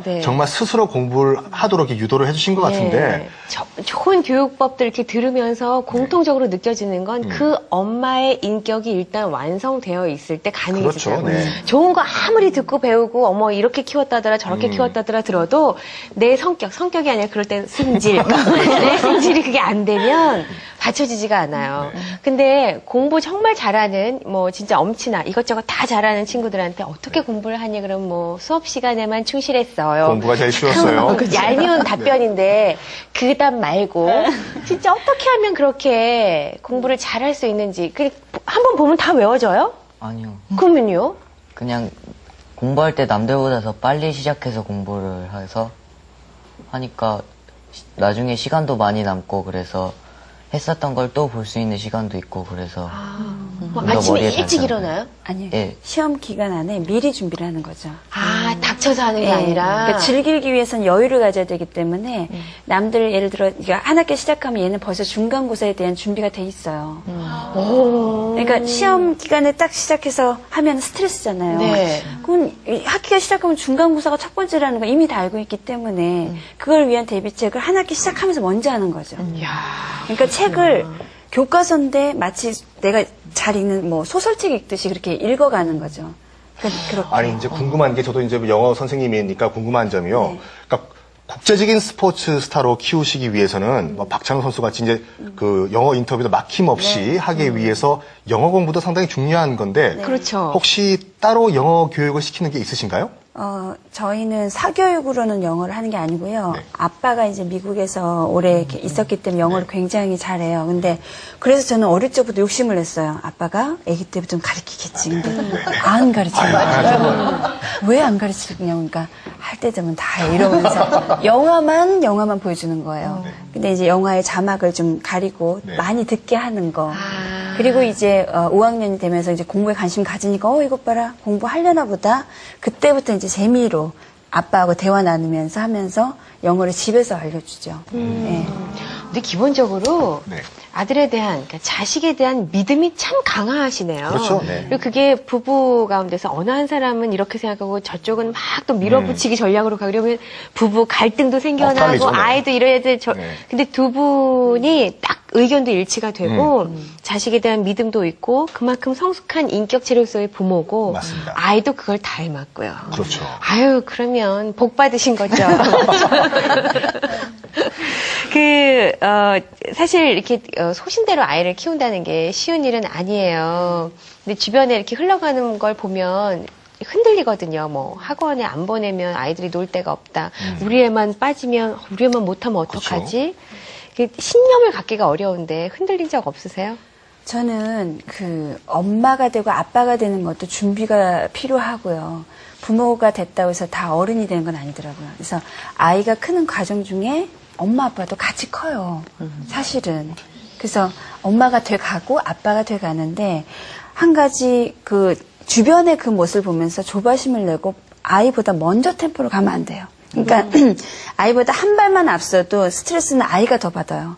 네. 정말 스스로 공부를 하도록 이렇게 유도를 해주신 것 같은데. 좋은 교육법들 이렇게 들으면서 공통적으로 느껴지는 건 그 엄마의 인격이 일단 완성되어 있을 때 가능해지더라고요. 그렇죠. 네. 좋은 거 아무리 듣고 배우고 어머 이렇게 키웠다더라 저렇게 키웠다더라 들어도 내 성격이 아니라 그럴 땐 승질 내 승질이 그게 안 되면 받쳐지지가 않아요. 근데 공부 정말 잘하는 뭐 진짜 엄친아 이것저것 다 잘하는 친구들한테 어떻게 공부를 하니 그럼 뭐 수업 시간에만 충실했어요. 공부가 제일 쉬웠어요. 얄미운 답변인데 그 답 말고 진짜 어떻게 하면 그렇게 공부를 잘할 수 있는지 한번 보면 다 외워져요? 아니요. 그러면요? 그냥 공부할 때 남들보다 더 빨리 시작해서 공부를 해서 하니까 나중에 시간도 많이 남고 그래서 했었던 걸 또 볼 수 있는 시간도 있고 그래서 아침에 일찍 일어나요? 아니요. 예. 시험 기간 안에 미리 준비를 하는 거죠. 닥쳐서 하는 게 예. 아니라 그러니까 즐기기 위해서는 여유를 가져야 되기 때문에 남들 예를 들어 한 학기 시작하면 얘는 벌써 중간고사에 대한 준비가 돼 있어요. 그러니까 시험 기간에 딱 시작해서 하면 스트레스잖아요. 네. 그럼 이 학기가 시작하면 중간고사가 첫 번째라는 거 이미 다 알고 있기 때문에 그걸 위한 대비책을 한 학기 시작하면서 먼저 하는 거죠. 그러니까 책을 교과서인데 마치 내가 잘 읽는 뭐 소설책 읽듯이 그렇게 읽어가는 거죠. 그렇게. 아니, 이제 궁금한 게 저도 이제 영어 선생님이니까 궁금한 점이요. 네. 그러니까 국제적인 스포츠 스타로 키우시기 위해서는 뭐 박찬호 선수 같이 이제 그 영어 인터뷰도 막힘없이 하기 위해서 영어 공부도 상당히 중요한 건데. 그렇죠. 혹시 따로 영어 교육을 시키는 게 있으신가요? 저희는 사교육으로는 영어를 하는 게 아니고요. 네. 아빠가 이제 미국에서 오래 이렇게 있었기 때문에 영어를 굉장히 잘해요. 근데 그래서 저는 어릴 적부터 욕심을 냈어요. 아빠가 아기 때부터 좀 가르치겠지. 근데 안 가르치는 왜 안 가르치냐고 그러니까 할 때 되면 다 해 이러면서 영화만 보여주는 거예요. 근데 이제 영화의 자막을 좀 가리고 많이 듣게 하는 거. 그리고 이제 5학년이 되면서 이제 공부에 관심 가지니까 이것 봐라 공부하려나 보다. 그때부터 이제 재미로 아빠하고 대화 나누면서 하면서 영어를 집에서 알려주죠. 네. 근데 기본적으로 네. 아들에 대한, 그러니까 자식에 대한 믿음이 참 강하시네요. 그렇죠. 네. 그리고 그게 부부 가운데서 어느 한 사람은 이렇게 생각하고 저쪽은 막 또 밀어붙이기 전략으로 가고 그러면 부부 갈등도 생겨나고 엇갈리죠, 네. 아이도 이래야 돼. 네. 근데 두 분이 딱 의견도 일치가 되고 자식에 대한 믿음도 있고 그만큼 성숙한 인격체로서의 부모고 맞습니다. 아이도 그걸 닮았고요. 그렇죠. 아유, 그러면 복 받으신 거죠. 사실 이렇게 소신대로 아이를 키운다는 게 쉬운 일은 아니에요. 근데 주변에 이렇게 흘러가는 걸 보면 흔들리거든요. 뭐 학원에 안 보내면 아이들이 놀 데가 없다. 우리 애만 빠지면 우리 애만 못하면 어떡하지? 신념을 갖기가 어려운데 흔들린 적 없으세요? 저는 엄마가 되고 아빠가 되는 것도 준비가 필요하고요. 부모가 됐다고 해서 다 어른이 되는 건 아니더라고요. 그래서 아이가 크는 과정 중에 엄마 아빠도 같이 커요. 사실은. 그래서 엄마가 돼 가고 아빠가 돼 가는데 한 가지 주변의 그 모습을 보면서 조바심을 내고 아이보다 먼저 템포로 가면 안 돼요. 그러니까 아이보다 한 발만 앞서도 스트레스는 아이가 더 받아요.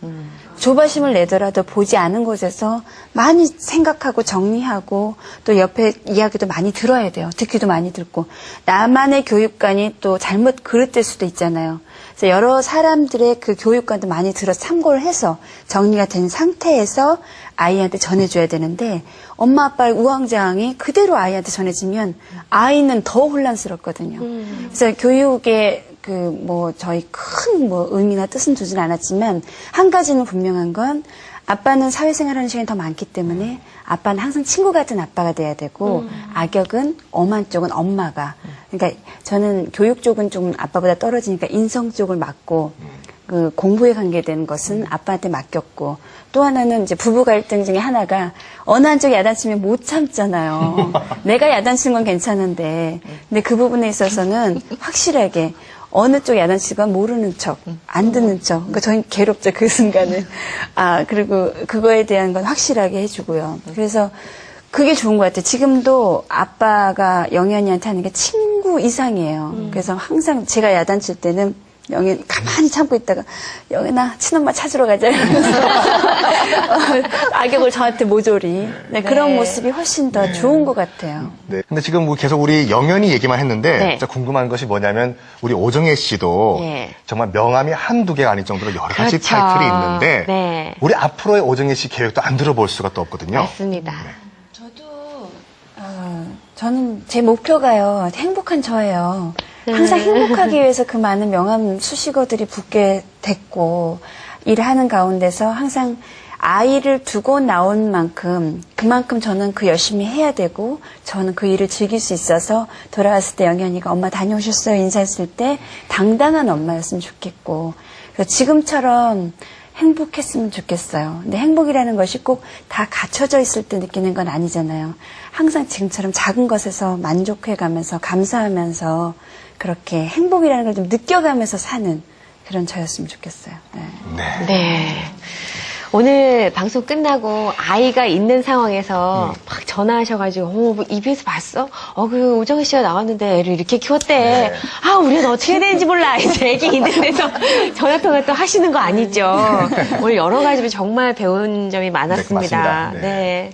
조바심을 내더라도 보지 않은 곳에서 많이 생각하고 정리하고 또 옆에 이야기도 많이 들어야 돼요. 듣기도 많이 듣고 나만의 교육관이 또 잘못 그릇될 수도 있잖아요. 그래서 여러 사람들의 그 교육관도 많이 들어 참고를 해서 정리가 된 상태에서 아이한테 전해줘야 되는데 엄마 아빠의 우왕좌왕이 그대로 아이한테 전해지면 아이는 더 혼란스럽거든요. 그래서 교육의 저희 큰 의미나 뜻은 두진 않았지만 한 가지는 분명한 건 아빠는 사회생활하는 시간이 더 많기 때문에 아빠는 항상 친구 같은 아빠가 돼야 되고 악역은 엄한 쪽은 엄마가. 그러니까 저는 교육 쪽은 좀 아빠보다 떨어지니까 인성 쪽을 맡고 공부에 관계되는 것은 아빠한테 맡겼고 또 하나는 이제 부부 갈등 중에 하나가 어느 한쪽이 야단치면 못 참잖아요. 내가 야단치는 건 괜찮은데 근데 그 부분에 있어서는 확실하게 어느 쪽 야단치건 모르는 척, 안 듣는 척. 그러니까 저희 괴롭죠, 그 순간은. 그리고 그거에 대한 건 확실하게 해주고요. 그래서 그게 좋은 것 같아요. 지금도 아빠가 영현이한테 하는 게 친구 이상이에요. 그래서 항상 제가 야단칠 때는 영현 가만히 참고 있다가 영현아 친엄마 찾으러 가자 이러면서 악역을 저한테 모조리 네, 그런 모습이 훨씬 더 좋은 것 같아요. 네. 근데 지금 뭐 계속 우리 영현이 얘기만 했는데 네. 진짜 궁금한 것이 뭐냐면 우리 오정혜 씨도 예. 정말 명함이 한두 개가 아닐 정도로 여러 가지 그렇죠. 타이틀이 있는데 네. 우리 앞으로의 오정혜 씨 계획도 안 들어볼 수가 또 없거든요. 맞습니다. 저는 제 목표가요, 행복한 저예요. 항상 행복하기 위해서 그 많은 명함 수식어들이 붙게 됐고, 일하는 가운데서 항상 아이를 두고 나온 만큼, 그만큼 저는 그 열심히 해야 되고, 저는 그 일을 즐길 수 있어서 돌아왔을 때 영현이가 엄마 다녀오셨어요? 인사했을 때 당당한 엄마였으면 좋겠고, 그래서 지금처럼 행복했으면 좋겠어요. 근데 행복이라는 것이 꼭 다 갖춰져 있을 때 느끼는 건 아니잖아요. 항상 지금처럼 작은 것에서 만족해가면서 감사하면서 그렇게 행복이라는 걸 좀 느껴가면서 사는 그런 저였으면 좋겠어요. 네. 네. 네. 오늘 방송 끝나고 아이가 있는 상황에서 막 전화하셔가지고, 뭐 EBS 봤어? 그 오정혜 씨가 나왔는데 애를 이렇게 키웠대. 네. 우리는 어떻게 해야 되는지 몰라. 이제 애기 있는 데서 전화통화 또 하시는 거 아니죠. 오늘 여러 가지로 정말 배운 점이 많았습니다. 맞습니다. 네. 네.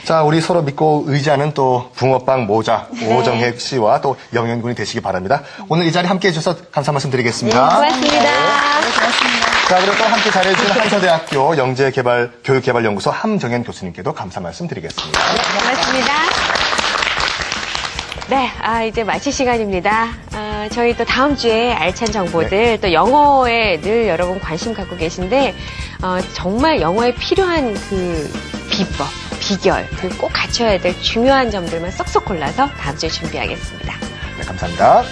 자, 우리 서로 믿고 의지하는 또 붕어빵 모자 오정혜 씨와 또 영현 군이 되시기 바랍니다. 오늘 이 자리 함께 해주셔서 감사 말씀 드리겠습니다. 고맙습니다. 자, 그리고 또 함께 잘해준 한서대학교 영재교육개발연구소 함정현 교수님께도 감사 말씀 드리겠습니다. 고맙습니다. 네, 이제 마칠 시간입니다. 저희 또 다음 주에 알찬 정보들, 또 영어에 늘 여러분 관심 갖고 계신데, 정말 영어에 필요한 그 비법, 비결, 그리고 꼭 갖춰야 될 중요한 점들만 쏙쏙 골라서 다음 주에 준비하겠습니다. 네, 감사합니다.